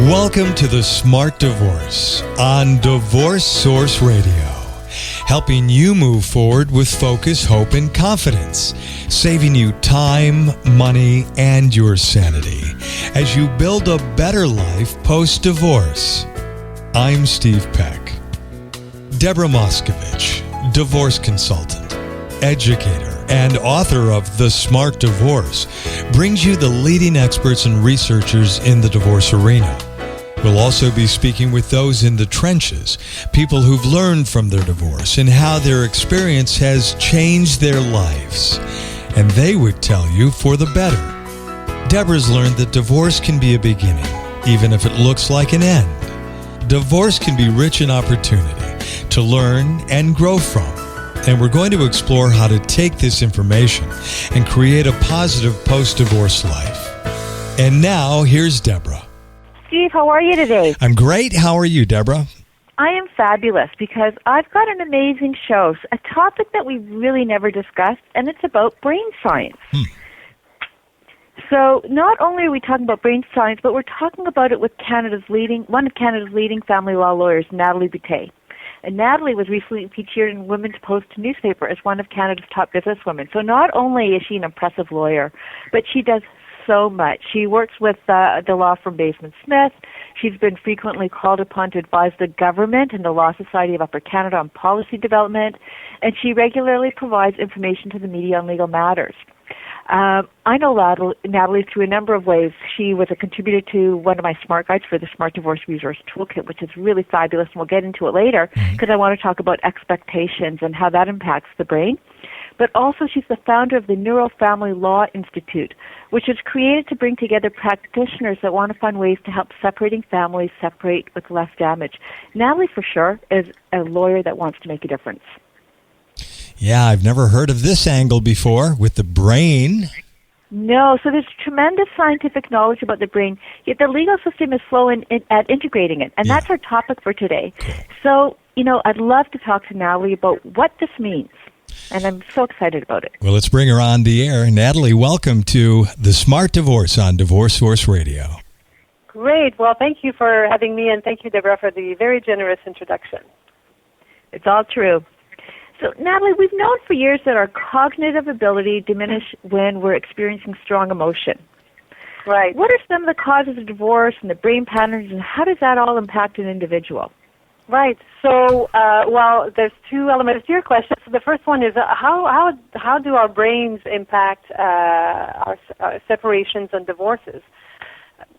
Welcome to The Smart Divorce on Divorce Source Radio, helping you move forward with focus, hope, and confidence, saving you time, money, and your sanity as you build a better life post-divorce. I'm Steve Peck. Deborah Moskovitch, divorce consultant, educator, and author of The Smart Divorce, brings you the leading experts and researchers in the divorce arena. We'll also be speaking with those in the trenches, people who've learned from their divorce and how their experience has changed their lives. And they would tell you for the better. Deborah's learned that divorce can be a beginning, even if it looks like an end. Divorce can be rich in opportunity to learn and grow from. And we're going to explore how to take this information and create a positive post-divorce life. And now, here's Deborah. Steve, how are you today? I'm great. How are you, Deborah? I am fabulous because I've got an amazing show, a topic that we really never discussed, and it's about brain science. So not only are we talking about brain science, but we're talking about it with one of Canada's leading family law lawyers, Natalie Boutet. And Natalie was recently featured in Women's Post newspaper as one of Canada's top businesswomen. So not only is she an impressive lawyer, but she does so much. She works with the law firm Basman. She's been frequently called upon to advise the government and the Law Society of Upper Canada on policy development, and she regularly provides information to the media on legal matters. I know Natalie through a number of ways. She was a contributor to one of my smart guides for the Smart Divorce Resource Toolkit, which is really fabulous, and we'll get into it later because I want to talk about expectations and how that impacts the brain. But also she's the founder of the Neuro Family Law Institute, which was created to bring together practitioners that want to find ways to help separating families separate with less damage. Natalie, for sure, is a lawyer that wants to make a difference. Yeah, I've never heard of this angle before with the brain. No, so there's tremendous scientific knowledge about the brain, yet the legal system is slow at integrating it, and that's our topic for today. So, I'd love to talk to Natalie about what this means. And I'm so excited about it. Well, let's bring her on the air. Natalie, welcome to The Smart Divorce on Divorce Source Radio. Great. Well, thank you for having me, and thank you, Deborah, for the very generous introduction. It's all true. So, Natalie, we've known for years that our cognitive ability diminishes when we're experiencing strong emotion. Right. What are some of the causes of divorce and the brain patterns, and how does that all impact an individual? Right. So, there's two elements to your question. So the first one is how do our brains impact our separations and divorces?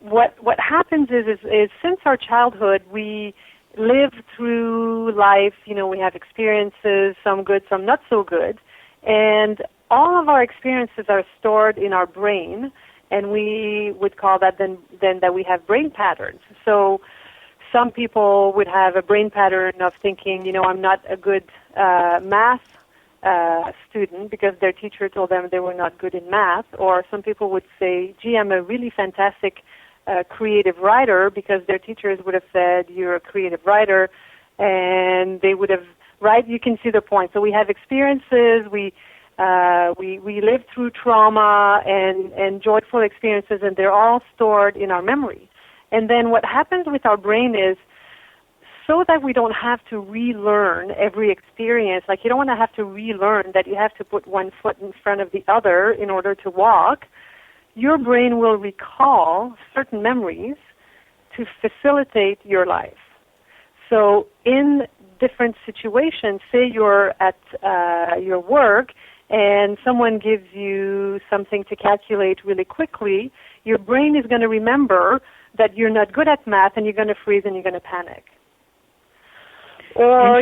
What happens is since our childhood we live through life. We have experiences, some good, some not so good, and all of our experiences are stored in our brain, and we would call that then that we have brain patterns. So some people would have a brain pattern of thinking, I'm not a good math student because their teacher told them they were not good in math. Or some people would say, gee, I'm a really fantastic creative writer because their teachers would have said, you're a creative writer. And they would have, right? You can see the point. So we have experiences, we live through trauma and joyful experiences, and they're all stored in our memory. And then what happens with our brain is, so that we don't have to relearn every experience, like you don't want to have to relearn that you have to put one foot in front of the other in order to walk, your brain will recall certain memories to facilitate your life. So in different situations, say you're at your work and someone gives you something to calculate really quickly, your brain is going to remember that you're not good at math, and you're going to freeze and you're going to panic. Or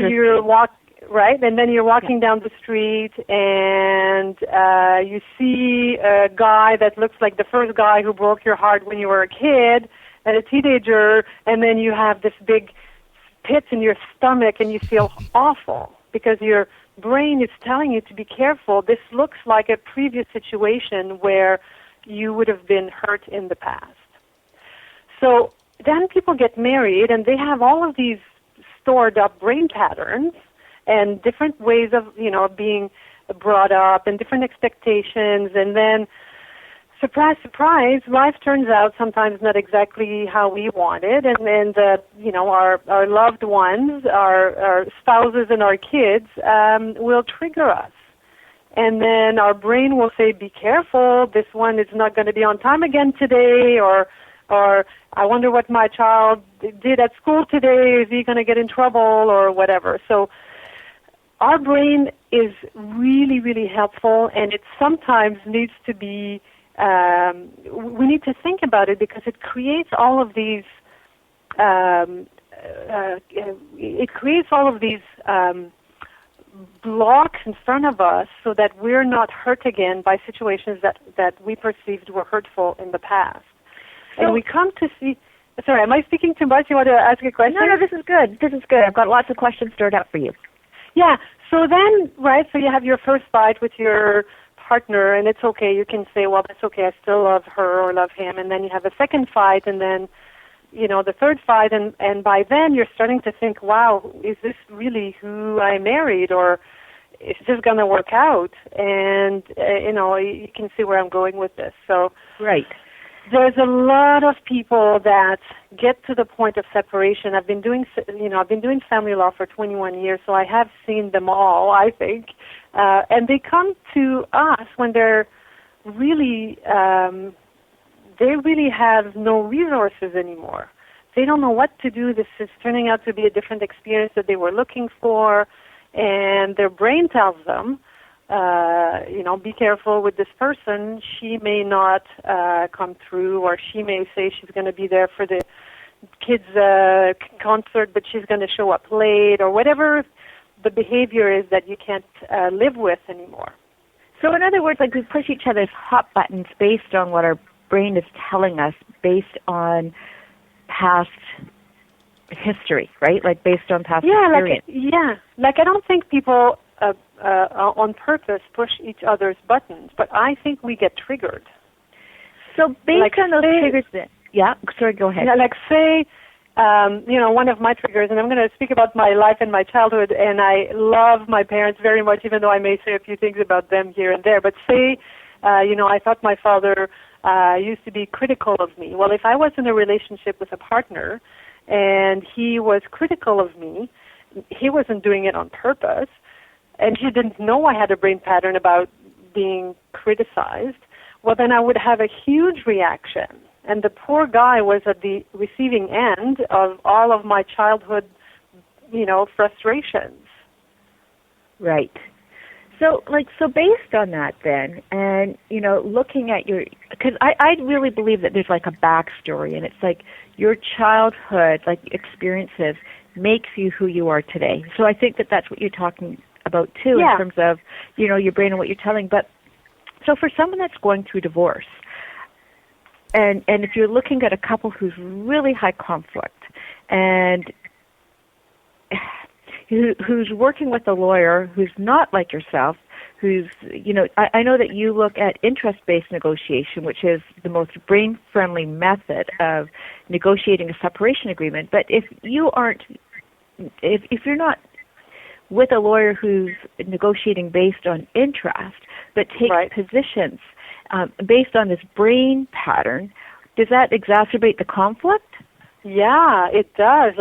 right, and then you're walking down the street and you see a guy that looks like the first guy who broke your heart when you were a kid and a teenager, and then you have this big pit in your stomach and you feel awful because your brain is telling you to be careful. This looks like a previous situation where you would have been hurt in the past. So then people get married and they have all of these stored up brain patterns and different ways of, being brought up and different expectations. And then surprise, surprise, life turns out sometimes not exactly how we wanted, and our loved ones, our spouses and our kids will trigger us. And then our brain will say, be careful, this one is not going to be on time again today, or I wonder what my child did at school today, is he going to get in trouble, or whatever. So our brain is really, really helpful, and it sometimes needs to be, we need to think about it because it creates all of these, blocks in front of us so that we're not hurt again by situations that we perceived were hurtful in the past. So, and we come to see, sorry, am I speaking too much? You want to ask a question? No, this is good. This is good. I've got lots of questions stored up for you. Yeah, so then, right, so you have your first fight with your partner, and it's okay. You can say, well, that's okay, I still love her or love him. And then you have a second fight, and then, the third fight, and by then you're starting to think, wow, is this really who I married, or is this going to work out? And, you can see where I'm going with this. So right. There's a lot of people that get to the point of separation. I've been doing family law for 21 years, so I have seen them all, I think. And they come to us when they're really, they really have no resources anymore. They don't know what to do. This is turning out to be a different experience that they were looking for, and their brain tells them, be careful with this person. She may not come through, or she may say she's going to be there for the kids' concert, but she's going to show up late, or whatever the behavior is that you can't live with anymore. So in other words, like we push each other's hot buttons based on what our brain is telling us, based on past history, right? Like based on past experience. Like I don't think people on purpose push each other's buttons, but I think we get triggered. So based on those triggers, go ahead. Like say, one of my triggers, and I'm going to speak about my life and my childhood, and I love my parents very much, even though I may say a few things about them here and there. But say, I thought my father used to be critical of me. Well, if I was in a relationship with a partner and he was critical of me, he wasn't doing it on purpose, and he didn't know I had a brain pattern about being criticized, well, then I would have a huge reaction. And the poor guy was at the receiving end of all of my childhood, frustrations. Right. So based on that then, and, looking at because I really believe that there's like a backstory, and it's like your childhood, like experiences, makes you who you are today. So I think that that's what you're talking about too, in terms of, your brain and what you're telling. But so for someone that's going through divorce, and if you're looking at a couple who's really high conflict and who's working with a lawyer who's not like yourself, who's, I know that you look at interest-based negotiation, which is the most brain-friendly method of negotiating a separation agreement. But if you're not with a lawyer who's negotiating based on interest, but takes positions based on this brain pattern, does that exacerbate the conflict? Yeah, it does.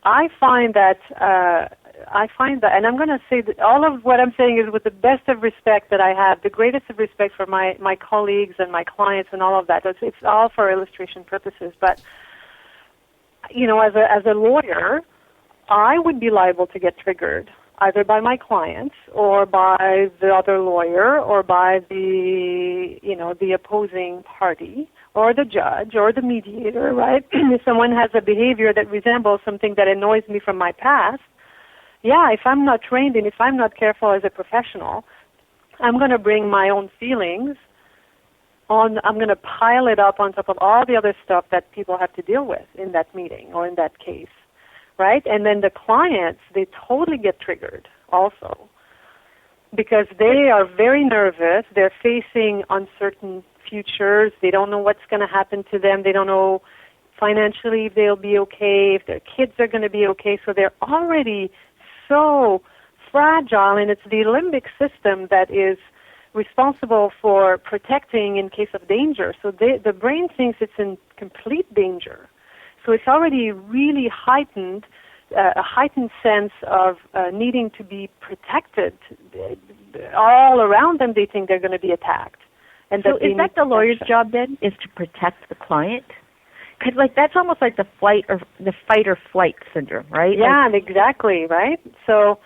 I find that, and I'm going to say that all of what I'm saying is with the best of respect that I have, the greatest of respect for my colleagues and my clients and all of that. It's all for illustration purposes. But, as a lawyer, I would be liable to get triggered either by my clients or by the other lawyer or by the opposing party or the judge or the mediator, right? If someone has a behavior that resembles something that annoys me from my past, if I'm not trained and if I'm not careful as a professional, I'm going to bring my own feelings on, I'm going to pile it up on top of all the other stuff that people have to deal with in that meeting or in that case, right? And then the clients, they totally get triggered also because they are very nervous. They're facing uncertain futures. They don't know what's going to happen to them. They don't know financially if they'll be okay, if their kids are going to be okay. So they're already so fragile, and it's the limbic system that is responsible for protecting in case of danger. So the brain thinks it's in complete danger. So it's already really heightened, a heightened sense of needing to be protected. All around them, they think they're going to be attacked. And so is that the lawyer's job then, is to protect the client? Because that's almost like the fight or flight syndrome, right? Yeah, exactly, right? So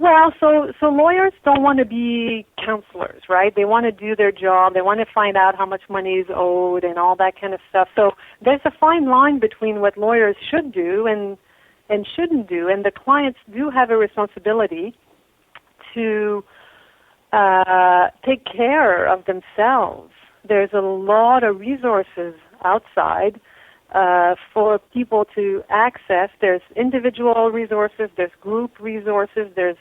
lawyers don't want to be counselors, right? They want to do their job. They want to find out how much money is owed and all that kind of stuff. So there's a fine line between what lawyers should do and shouldn't do. And the clients do have a responsibility to take care of themselves. There's a lot of resources outside for people to access. There's individual resources, there's group resources, there's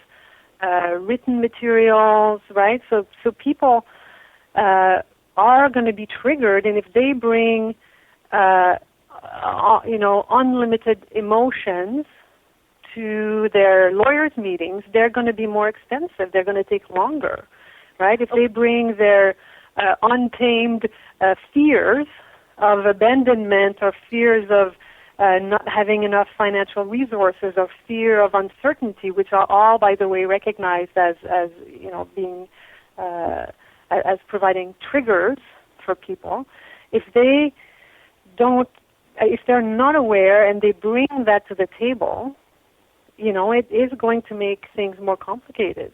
written materials, right? So people are going to be triggered, and if they bring, unlimited emotions to their lawyers' meetings, they're going to be more expensive. They're going to take longer, right? If they bring their untamed fears of abandonment or fears of not having enough financial resources or fear of uncertainty, which are all, by the way, recognized as being as providing triggers for people. If they're not aware and they bring that to the table, it is going to make things more complicated.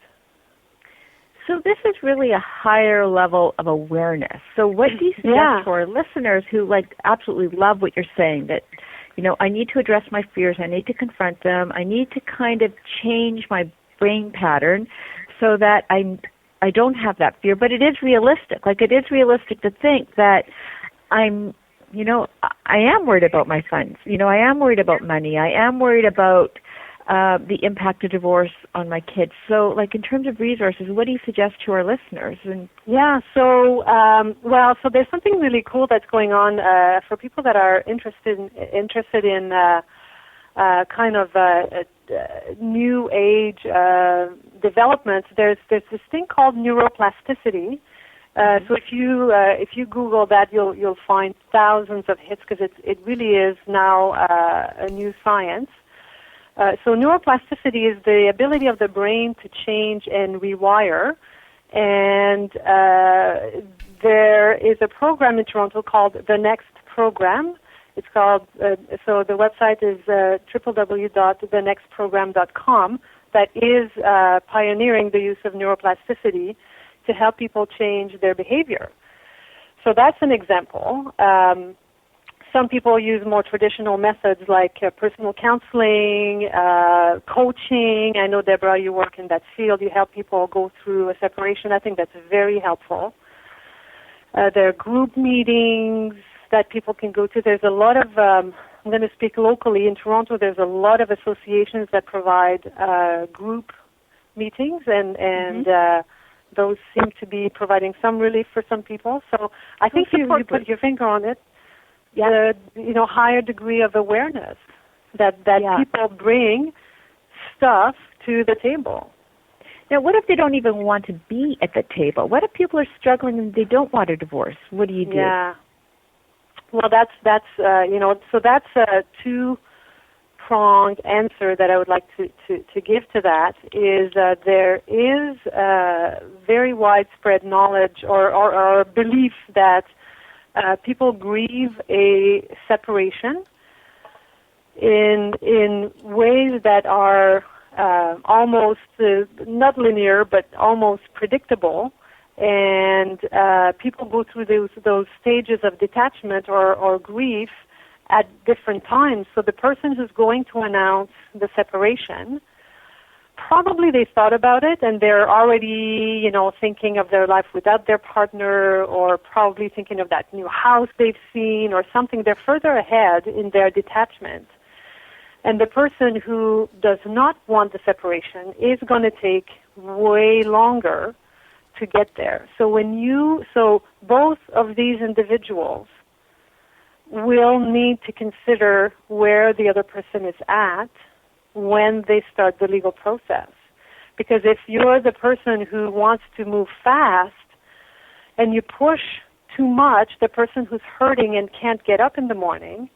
So this is really a higher level of awareness. So what do you suggest for listeners who absolutely love what you're saying, that, I need to address my fears, I need to confront them, I need to kind of change my brain pattern so that I don't have that fear, but it is realistic. It is realistic to think that I am worried about my funds. I am worried about money. I am worried about the impact of divorce on my kids. So, in terms of resources, what do you suggest to our listeners? So there's something really cool that's going on for people that are interested in new age developments. There's this thing called neuroplasticity. So if you Google that, you'll find thousands of hits, because it really is now a new science. So neuroplasticity is the ability of the brain to change and rewire. And there is a program in Toronto called The Next Program. It's called, so the website is www.thenextprogram.com, that is pioneering the use of neuroplasticity to help people change their behavior. So that's an example. Some people use more traditional methods like personal counseling, coaching. I know, Deborah, you work in that field. You help people go through a separation. I think that's very helpful. There are group meetings that people can go to. There's a lot of, I'm going to speak locally. In Toronto, there's a lot of associations that provide group meetings, and those seem to be providing some relief for some people. So I think you put your finger on it. The higher degree of awareness that people bring stuff to the table. Now, what if they don't even want to be at the table? What if people are struggling and they don't want a divorce? What do you do? Yeah. Well, that's so that's a two-pronged answer that I would like to give to that. Is there is very widespread knowledge or belief that people grieve a separation in ways that are almost not linear, but almost predictable, and people go through those stages of detachment or grief at different times. So the person who's going to announce the separation, probably they thought about it and they're already, thinking of their life without their partner, or probably thinking of that new house they've seen or something. They're further ahead in their detachment. And the person who does not want the separation is going to take way longer to get there. So both of these individuals will need to consider where the other person is at when they start the legal process. Because if you're the person who wants to move fast and you push too much the person who's hurting and can't get up in the morning,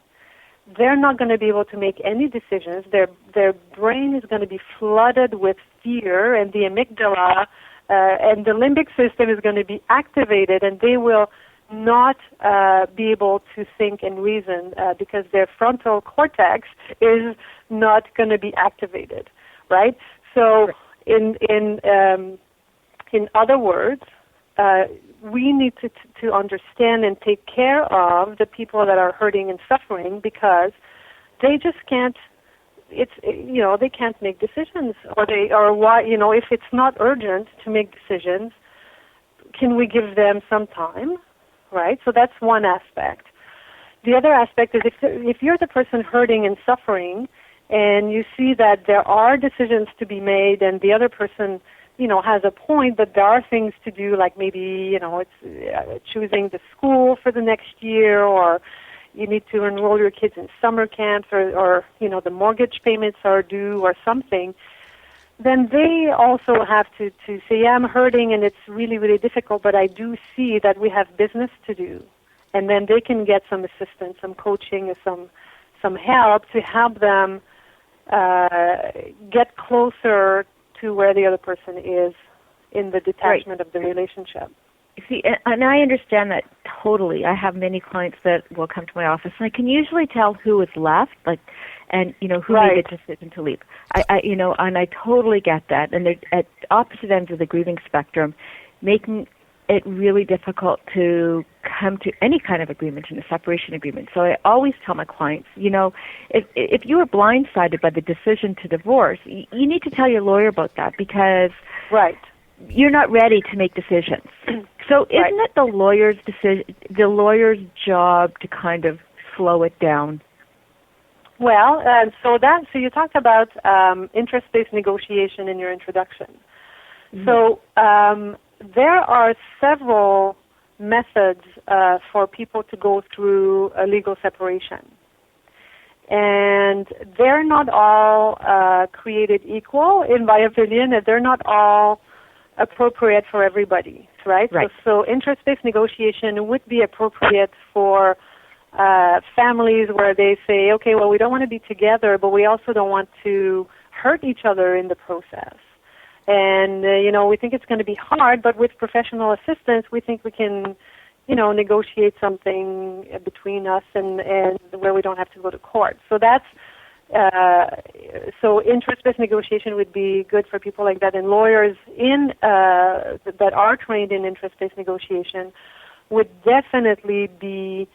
they're not going to be able to make any decisions. Their brain is going to be flooded with fear, and the amygdala and the limbic system is going to be activated, and they will not be able to think and reason because their frontal cortex is not going to be activated, right? So in other words, we need to understand and take care of the people that are hurting and suffering because they just can't. They can't make decisions, if it's not urgent to make decisions, can we give them some time, right? So that's one aspect. The other aspect is if you're the person hurting and suffering, and you see that there are decisions to be made, and the other person has a point that there are things to do, like maybe, it's choosing the school for the next year, or you need to enroll your kids in summer camps, or the mortgage payments are due or something, then they also have to say, yeah, I'm hurting and it's really, really difficult, but I do see that we have business to do. And then they can get some assistance, some coaching, or some help to help them get closer to where the other person is in the detachment of the relationship. See, and I understand that totally. I have many clients that will come to my office, and I can usually tell who is left, and who made the decision to leave. And I totally get that. And they're at opposite ends of the grieving spectrum, making it really difficult to come to any kind of agreement in a separation agreement. So I always tell my clients, if you were blindsided by the decision to divorce, you need to tell your lawyer about that because you're not ready to make decisions. So isn't it the lawyer's job to kind of slow it down? Well, so you talked about interest-based negotiation in your introduction. Mm-hmm. So there are several methods for people to go through a legal separation. And they're not all created equal, in my opinion, and they're not all appropriate for everybody, right? So interest-based negotiation would be appropriate for families where they say, okay, well, we don't want to be together, but we also don't want to hurt each other in the process. And, we think it's going to be hard, but with professional assistance, we think we can, negotiate something between us and where we don't have to go to court. So that's, so interest-based negotiation would be good for people like that. And lawyers that are trained in interest-based negotiation would definitely be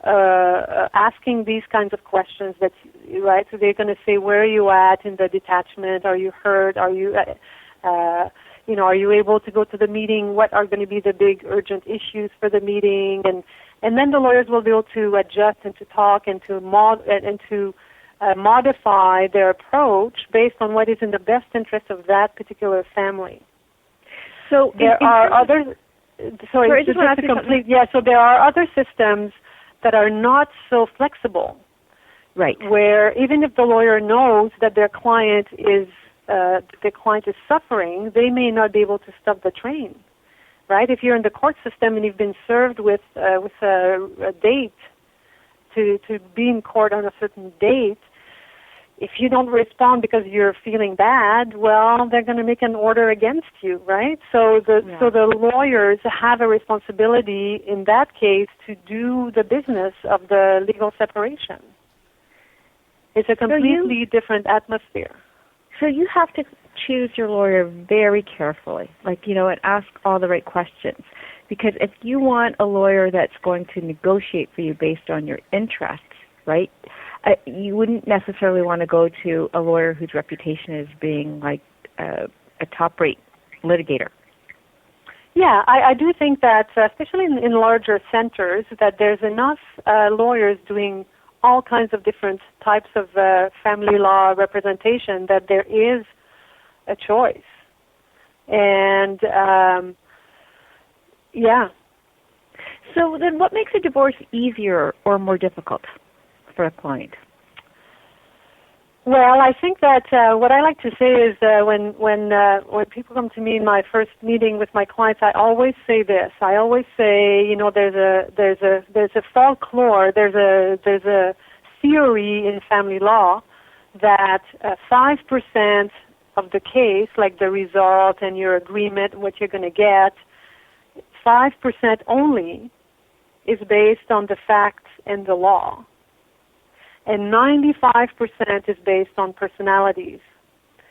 asking these kinds of questions. Right? So they're going to say, where are you at in the detachment? Are you hurt? Are you... are you able to go to the meeting? What are going to be the big urgent issues for the meeting? And then the lawyers will be able to adjust and to talk and to modify their approach based on what is in the best interest of that particular family. So there are other. Sorry, just to complete. Yeah. So there are other systems that are not so flexible. Right. Where even if the lawyer knows that their client is suffering, they may not be able to stop the train, right? If you're in the court system and you've been served with a date to be in court on a certain date, if you don't respond because you're feeling bad, well, they're going to make an order against you, right? So the lawyers have a responsibility in that case to do the business of the legal separation. It's a completely different atmosphere. So you have to choose your lawyer very carefully, and ask all the right questions. Because if you want a lawyer that's going to negotiate for you based on your interests, right, you wouldn't necessarily want to go to a lawyer whose reputation is being a top-rate litigator. Yeah, I do think that, especially in larger centers, that there's enough lawyers doing all kinds of different types of family law representation that there is a choice. And, So then what makes a divorce easier or more difficult for a client? Well, I think that what I like to say is when people come to me in my first meeting with my clients, I always say this. I always say, there's a folklore, there's a theory in family law that 5% of the case, like the result and your agreement, what you're going to get, 5% only is based on the facts and the law. And 95% is based on personalities.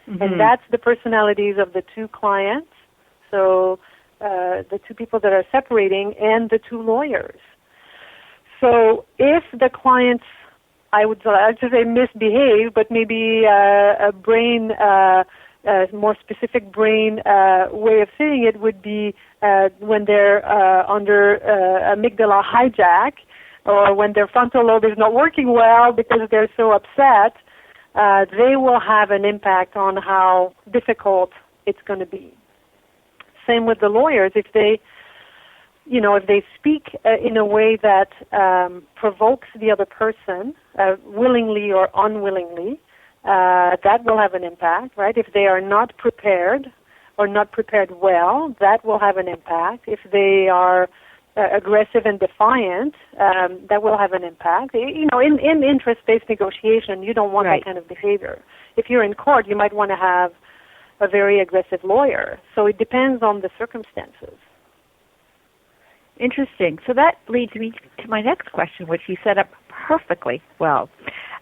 Mm-hmm. And that's the personalities of the two clients, so the two people that are separating, and the two lawyers. So if the clients, I would say misbehave, but maybe a brain, a more specific brain way of saying it would be when they're under amygdala hijack, or when their frontal lobe is not working well because they're so upset, they will have an impact on how difficult it's going to be. Same with the lawyers. If they speak in a way that provokes the other person, willingly or unwillingly, that will have an impact, right? If they are not prepared or not prepared well, that will have an impact. If they are aggressive and defiant, that will have an impact. In interest-based negotiation, you don't want that kind of behavior. If you're in court, you might want to have a very aggressive lawyer. So it depends on the circumstances. Interesting. So that leads me to my next question, which you set up perfectly well.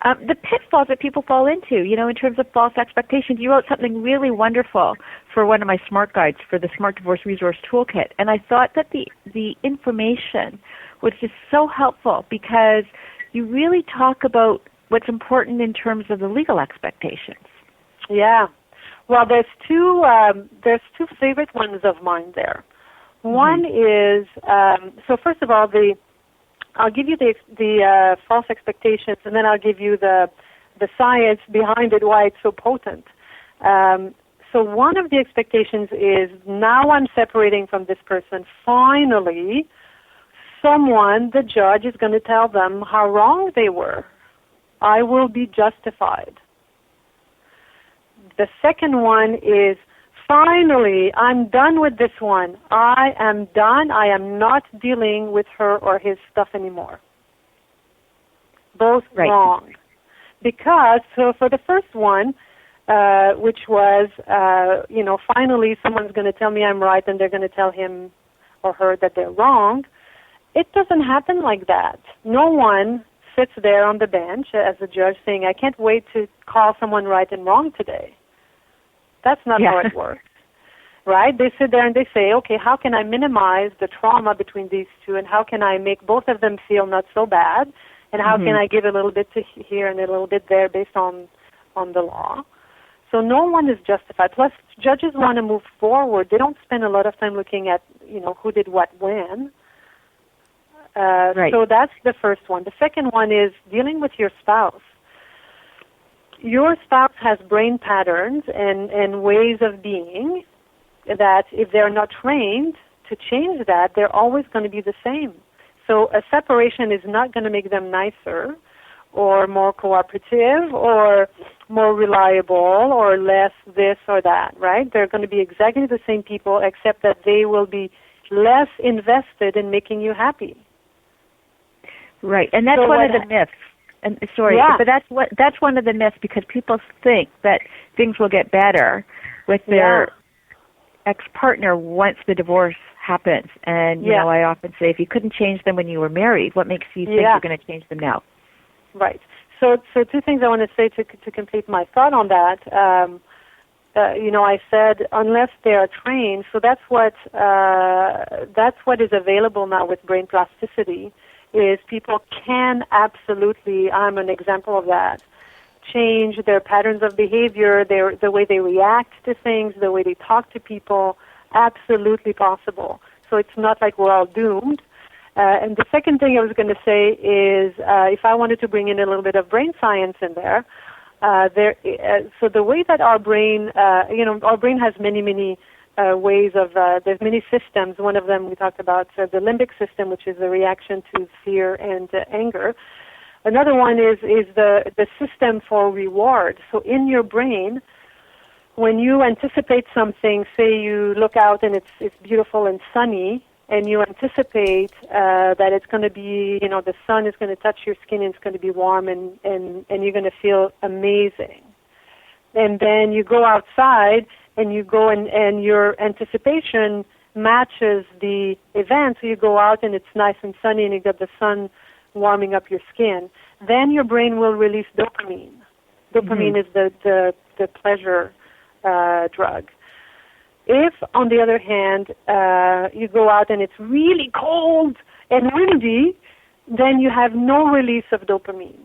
The pitfalls that people fall into, in terms of false expectations. You wrote something really wonderful for one of my SMART guides for the Smart Divorce Resource Toolkit, and I thought that the information was just so helpful because you really talk about what's important in terms of the legal expectations. Yeah. Well, there's two favorite ones of mine there. One is, so first of all, I'll give you the false expectations, and then I'll give you the science behind it, why it's so potent. So one of the expectations is, now I'm separating from this person. Finally, the judge is going to tell them how wrong they were. I will be justified. The second one is, finally, I'm done with this one. I am done. I am not dealing with her or his stuff anymore. Both wrong. Because, so for the first one, which was, finally someone's going to tell me I'm right and they're going to tell him or her that they're wrong, it doesn't happen like that. No one sits there on the bench as a judge saying, I can't wait to call someone right and wrong today. That's not how it works, right? They sit there and they say, okay, how can I minimize the trauma between these two, and how can I make both of them feel not so bad, and how can I give a little bit to here and a little bit there based on the law? So no one is justified. Plus, judges want to move forward. They don't spend a lot of time looking at, who did what when. So that's the first one. The second one is dealing with your spouse. Your spouse has brain patterns and ways of being that if they're not trained to change that, they're always going to be the same. So a separation is not going to make them nicer or more cooperative or more reliable or less this or that, right? They're going to be exactly the same people, except that they will be less invested in making you happy. Right, and that's one of the myths. And but that's one of the myths, because people think that things will get better with their ex-partner once the divorce happens. And I often say, if you couldn't change them when you were married, what makes you think you're going to change them now? Right. So two things I want to say to complete my thought on that. I said unless they are trained. So that's what is available now with brain plasticity. Is people can absolutely, I'm an example of that, change their patterns of behavior, the way they react to things, the way they talk to people, absolutely possible. So it's not like we're all doomed. And the second thing I was going to say is, if I wanted to bring in a little bit of brain science in there, so the way that our brain, our brain has many ways of, there's many systems. One of them we talked about, the limbic system, which is the reaction to fear and anger. Another one is the system for reward. So in your brain, when you anticipate something, say you look out and it's beautiful and sunny, and you anticipate that it's going to be, the sun is going to touch your skin and it's going to be warm and you're going to feel amazing. And then you go outside and you go and your anticipation matches the event. So you go out and it's nice and sunny and you got the sun warming up your skin. Then your brain will release dopamine. Dopamine is the pleasure drug. If, on the other hand, you go out and it's really cold and windy, then you have no release of dopamine.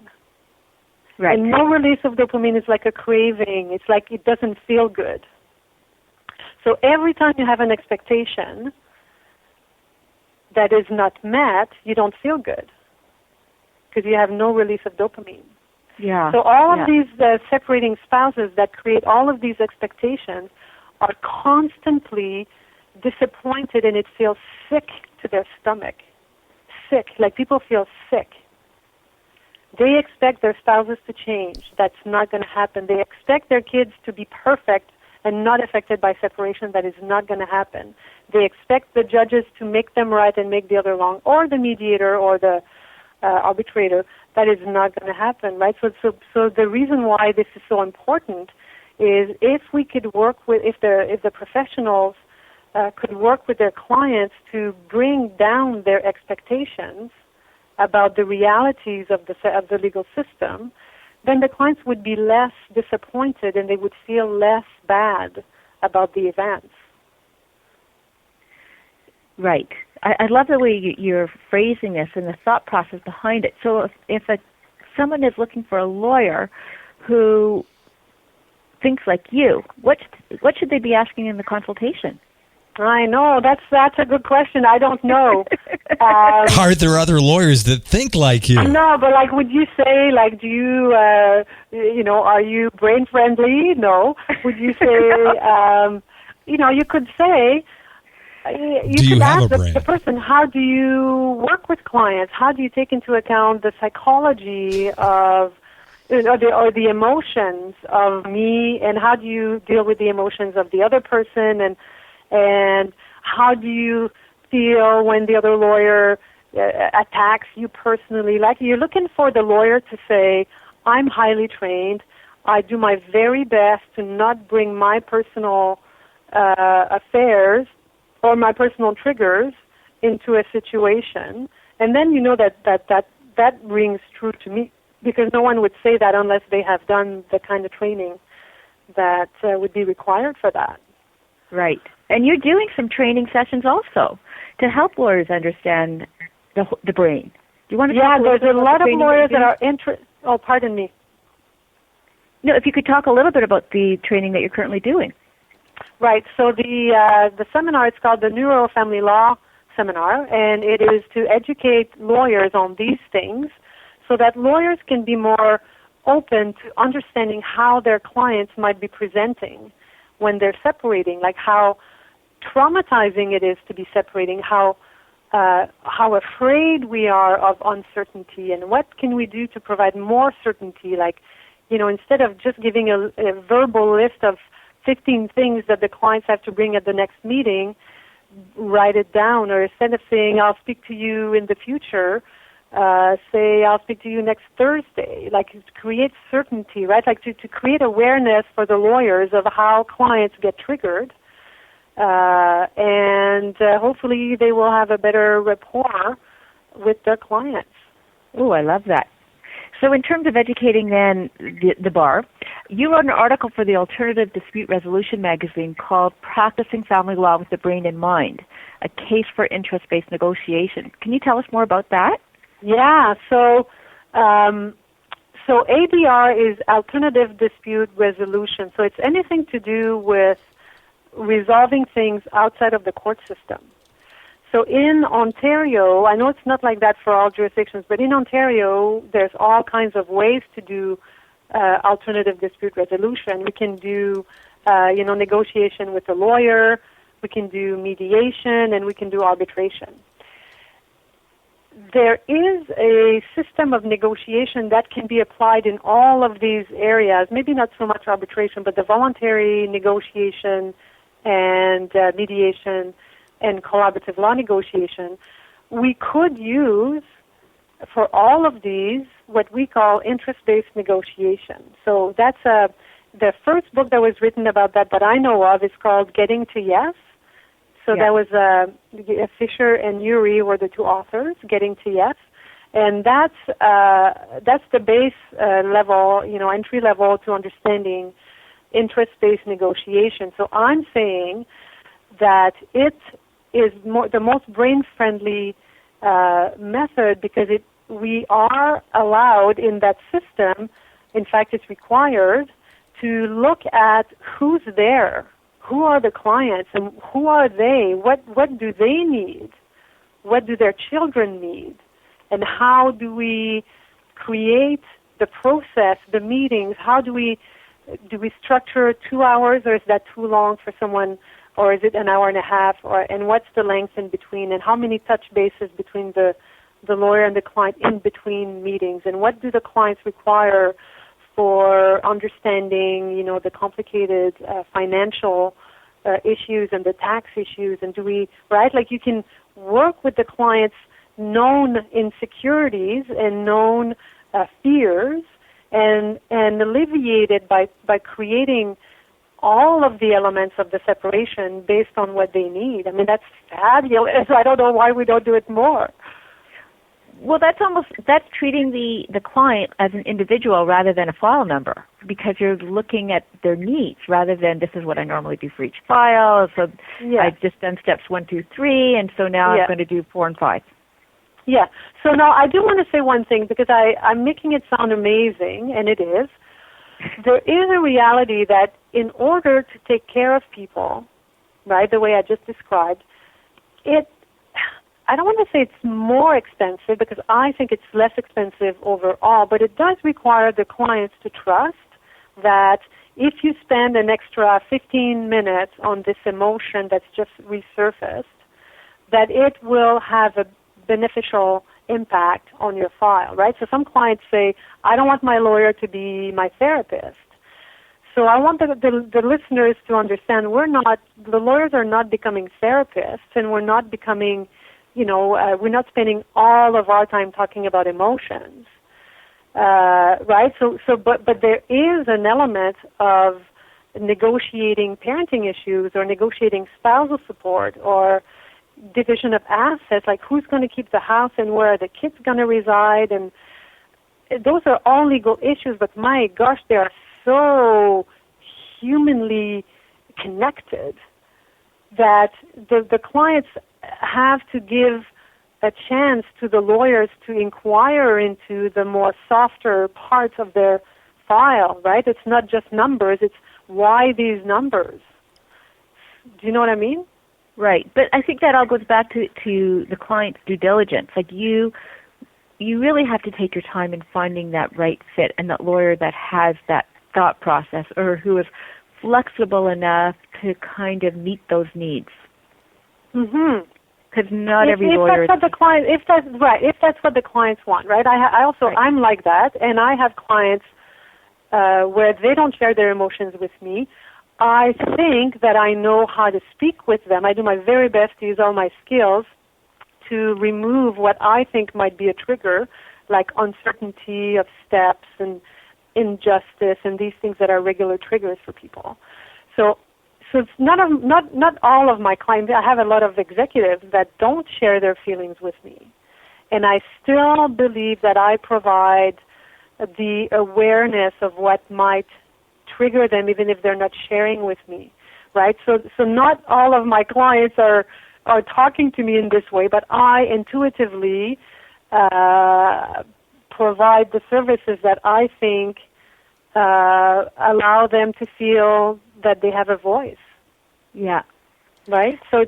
Right. And no release of dopamine is like a craving. It's like it doesn't feel good. So every time you have an expectation that is not met, you don't feel good because you have no release of dopamine. Yeah. So all of these separating spouses that create all of these expectations are constantly disappointed, and it feels sick to their stomach. Sick, like people feel sick. They expect their spouses to change. That's not going to happen. They expect their kids to be perfect and not affected by separation. That is not going to happen. They expect the judges to make them right and make the other wrong, or the mediator or the arbitrator. That is not going to happen, right? So the reason why this is so important is if we could work with, if the professionals could work with their clients to bring down their expectations about the realities of the legal system, then the clients would be less disappointed and they would feel less bad about the events. Right. I love the way you're phrasing this and the thought process behind it. So if someone is looking for a lawyer who thinks like you, what should they be asking in the consultation? I know, that's a good question. I don't know. Are there other lawyers that think like you? No, but like, would you say, like, do you, are you brain friendly? No. Would you say, you could say, you could ask the person, how do you work with clients? How do you take into account the psychology of, or the emotions of me, and how do you deal with the emotions of the other person, and how do you feel when the other lawyer attacks you personally? Like, you're looking for the lawyer to say, I'm highly trained. I do my very best to not bring my personal affairs or my personal triggers into a situation. And then you know that rings true to me, because no one would say that unless they have done the kind of training that would be required for that. Right. And you're doing some training sessions also to help lawyers understand the brain. Do you want to talk there's a lot of lawyers that are interested. Oh, pardon me. No, if you could talk a little bit about the training that you're currently doing. Right. So the seminar, it's called the Neuro Family Law Seminar, and it is to educate lawyers on these things so that lawyers can be more open to understanding how their clients might be presenting when they're separating, like how traumatizing it is to be separating, how afraid we are of uncertainty, and what can we do to provide more certainty, like, instead of just giving a verbal list of 15 things that the clients have to bring at the next meeting, write it down, or instead of saying, I'll speak to you in the future, say, I'll speak to you next Thursday, like to create certainty, right? Like to create awareness for the lawyers of how clients get triggered, and hopefully they will have a better rapport with their clients. Oh, I love that. So in terms of educating then the bar, you wrote an article for the Alternative Dispute Resolution magazine called Practicing Family Law with the Brain in Mind, a case for interest-based negotiation. Can you tell us more about that? Yeah, so ADR is Alternative Dispute Resolution. So it's anything to do with resolving things outside of the court system. So in Ontario, I know it's not like that for all jurisdictions, but in Ontario, there's all kinds of ways to do alternative dispute resolution. We can do, negotiation with a lawyer. We can do mediation, and we can do arbitration. there is a system of negotiation that can be applied in all of these areas, maybe not so much arbitration, but the voluntary negotiation and mediation and collaborative law negotiation. We could use, for all of these, what we call interest-based negotiation. So that's the first book that was written about that I know of is called Getting to Yes. So that was Fisher and Urey were the two authors, Getting to Yes, and that's the base level, entry level to understanding interest-based negotiation. So I'm saying that it is the most brain-friendly method because we are allowed in that system. In fact, it's required to look at who's there. Who are the clients and who are they? What do they need? What do their children need? And how do we create the process, the meetings? How do we structure 2 hours, or is that too long for someone, or is it an hour and a half? And what's the length in between? And how many touch bases between the lawyer and the client in between meetings? And what do the clients require for understanding, the complicated financial issues and the tax issues, and you can work with the client's known insecurities and known fears and alleviate it by creating all of the elements of the separation based on what they need. I mean, that's fabulous. I don't know why we don't do it more. Well, that's treating the client as an individual rather than a file number, because you're looking at their needs rather than this is what I normally do for each file. So I've just done steps 1, 2, 3, and so now I'm going to do 4 and 5. Yeah. So now I do want to say one thing, because I'm making it sound amazing, and it is. There is a reality that in order to take care of people, right, the way I just described, I don't want to say it's more expensive, because I think it's less expensive overall, but it does require the clients to trust that if you spend an extra 15 minutes on this emotion that's just resurfaced, that it will have a beneficial impact on your file, right? So some clients say, I don't want my lawyer to be my therapist. So I want the listeners to understand the lawyers are not becoming therapists, and we're not becoming we're not spending all of our time talking about emotions, right? But there is an element of negotiating parenting issues or negotiating spousal support or division of assets, like who's going to keep the house and where are the kids going to reside, and those are all legal issues. But my gosh, they are so humanly connected that the clients have to give a chance to the lawyers to inquire into the more softer parts of their file, right? It's not just numbers, it's why these numbers. Do you know what I mean? Right. But I think that all goes back to the client's due diligence. Like you really have to take your time in finding that right fit and that lawyer that has that thought process or who is flexible enough to kind of meet those needs. Mm-hmm. Because not every lawyer. If that's what the clients want, right? I'm like that, and I have clients where they don't share their emotions with me. I think that I know how to speak with them. I do my very best to use all my skills to remove what I think might be a trigger, like uncertainty of steps and injustice and these things that are regular triggers for people. So it's not all of my clients. I have a lot of executives that don't share their feelings with me. And I still believe that I provide the awareness of what might trigger them even if they're not sharing with me, right? So not all of my clients are talking to me in this way, but I intuitively provide the services that I think allow them to feel that they have a voice. Yeah. Right? So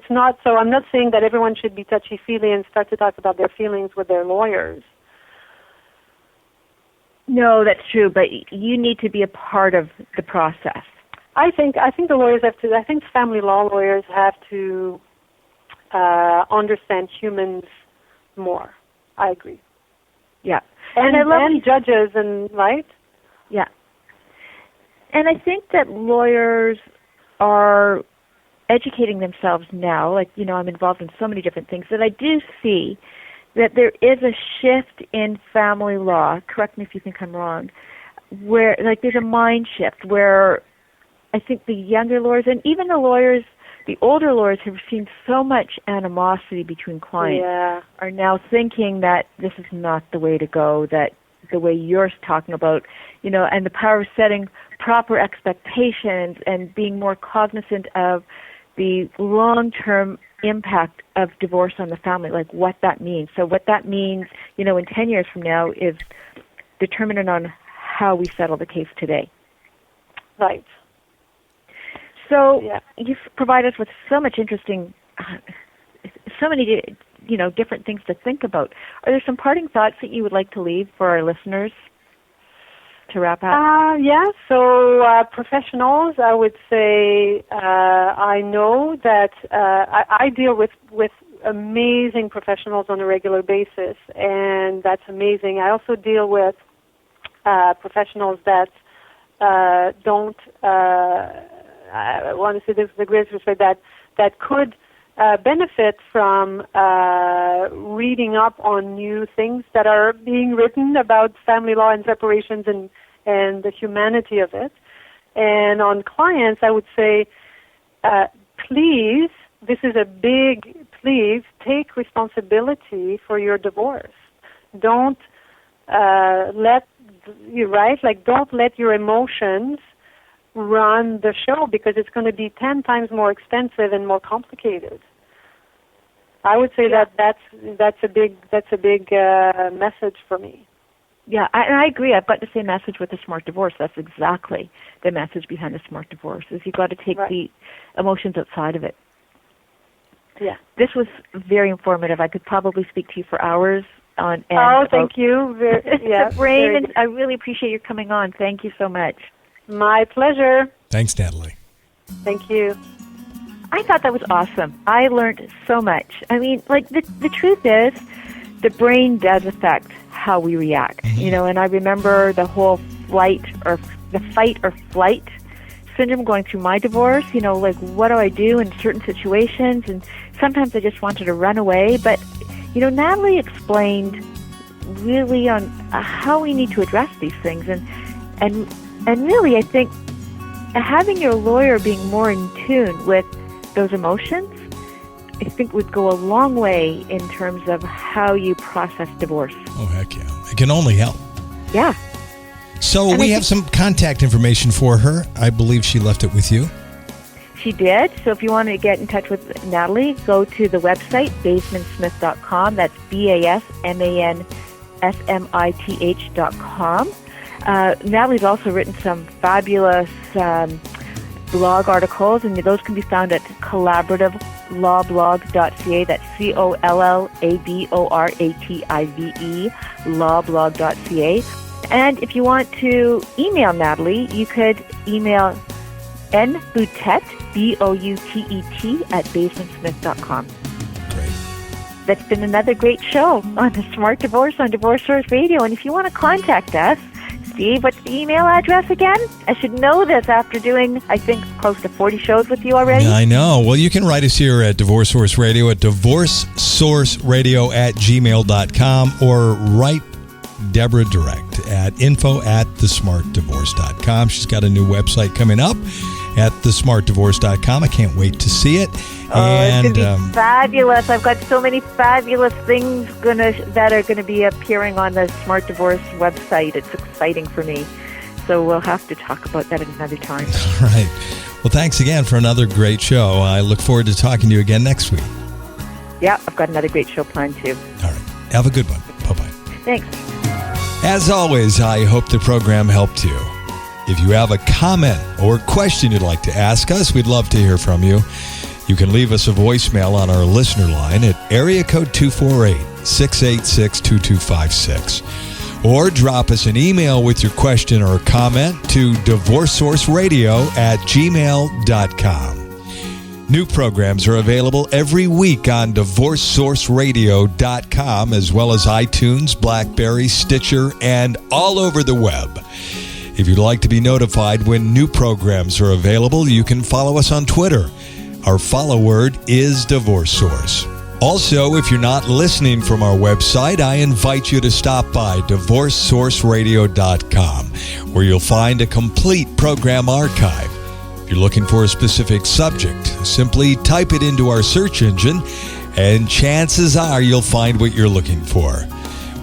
I'm not saying that everyone should be touchy-feely and start to talk about their feelings with their lawyers. No, that's true, but you need to be a part of the process. I think the lawyers have to. I think family law lawyers have to understand humans more. I agree. Yeah. And I love judges, and right? Yeah. And I think that lawyers are educating themselves now. Like, I'm involved in so many different things that I do see that there is a shift in family law. Correct me if you think I'm wrong. Where, like, there's a mind shift where I think the younger lawyers, and even the older lawyers have seen so much animosity between clients, are now thinking that this is not the way to go, that the way you're talking about, and the power of setting proper expectations and being more cognizant of the long-term impact of divorce on the family, like what that means. So what that means, in 10 years from now is determinant on how we settle the case today. Right. So you've provided us with so much interesting, so many, different things to think about. Are there some parting thoughts that you would like to leave for our listeners to wrap up? So professionals, I would say, I know that I deal with amazing professionals on a regular basis, and that's amazing. I also deal with professionals that don't, I want to say this with the greatest respect, that could benefit from reading up on new things that are being written about family law and separations and the humanity of it. And on clients, I would say, please, this is a big please, take responsibility for your divorce. Don't don't let your emotions run the show, because it's going to be 10 times more expensive and more complicated. I would say that's a big message for me. Yeah, and I agree. I've got the same message with the smart divorce. That's exactly the message behind the smart divorce, is you've got to take the emotions outside of it. Yeah. This was very informative. I could probably speak to you for hours on end. Oh, thank you. The brain, and I really appreciate your coming on. Thank you so much. My pleasure. Thanks, Natalie. Thank you. I thought that was awesome. I learned so much. I mean, like, the truth is, the brain does affect how we react, and I remember the whole fight or flight syndrome going through my divorce, like, what do I do in certain situations? And sometimes I just wanted to run away. But, Natalie explained really on how we need to address these things. And really, I think having your lawyer being more in tune with those emotions, I think would go a long way in terms of how you process divorce. Oh, heck yeah. It can only help. Yeah. So we have some contact information for her. I believe she left it with you. She did. So if you want to get in touch with Natalie, go to the website, basmansmith.com. That's BASMANSMITH.com. Natalie's also written some fabulous blog articles, and those can be found at collaborativelaw.blog.ca. That's COLLABORATIVE, lawblog.ca. And if you want to email Natalie, you could email nboutet, BOUTET, at basmansmith.com. Great. That's been another great show on the Smart Divorce on Divorce Source Radio. And if you want to contact us, Steve, what's the email address again? I should know this after doing, I think, close to 40 shows with you already. Yeah, I know. Well, you can write us here at Divorce Source Radio at divorcesourceradio@gmail.com, or write Deborah direct at info@thesmartdivorce.com. She's got a new website coming up at thesmartdivorce.com. I can't wait to see it. It's going to be fabulous. I've got so many fabulous things that are going to be appearing on the Smart Divorce website. It's exciting for me. So we'll have to talk about that at another time. All right. Well, thanks again for another great show. I look forward to talking to you again next week. Yeah, I've got another great show planned too. All right. Have a good one. Bye-bye. Thanks. As always, I hope the program helped you. If you have a comment or question you'd like to ask us, we'd love to hear from you. You can leave us a voicemail on our listener line at area code 248-686-2256. Or drop us an email with your question or comment to divorcesourceradio@gmail.com. New programs are available every week on DivorceSourceRadio.com, as well as iTunes, BlackBerry, Stitcher, and all over the web. If you'd like to be notified when new programs are available, you can follow us on Twitter. Our follow word is Divorce Source. Also, if you're not listening from our website, I invite you to stop by DivorceSourceRadio.com, where you'll find a complete program archive. If you're looking for a specific subject, simply type it into our search engine, and chances are you'll find what you're looking for.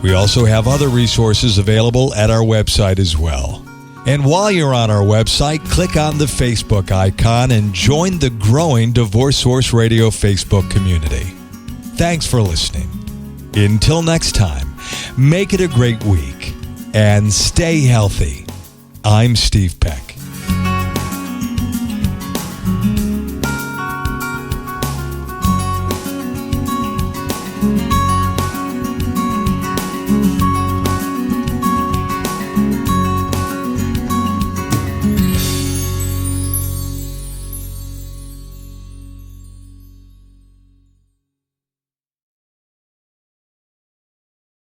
We also have other resources available at our website as well. And while you're on our website, click on the Facebook icon and join the growing Divorce Source Radio Facebook community. Thanks for listening. Until next time, make it a great week and stay healthy. I'm Steve Peck.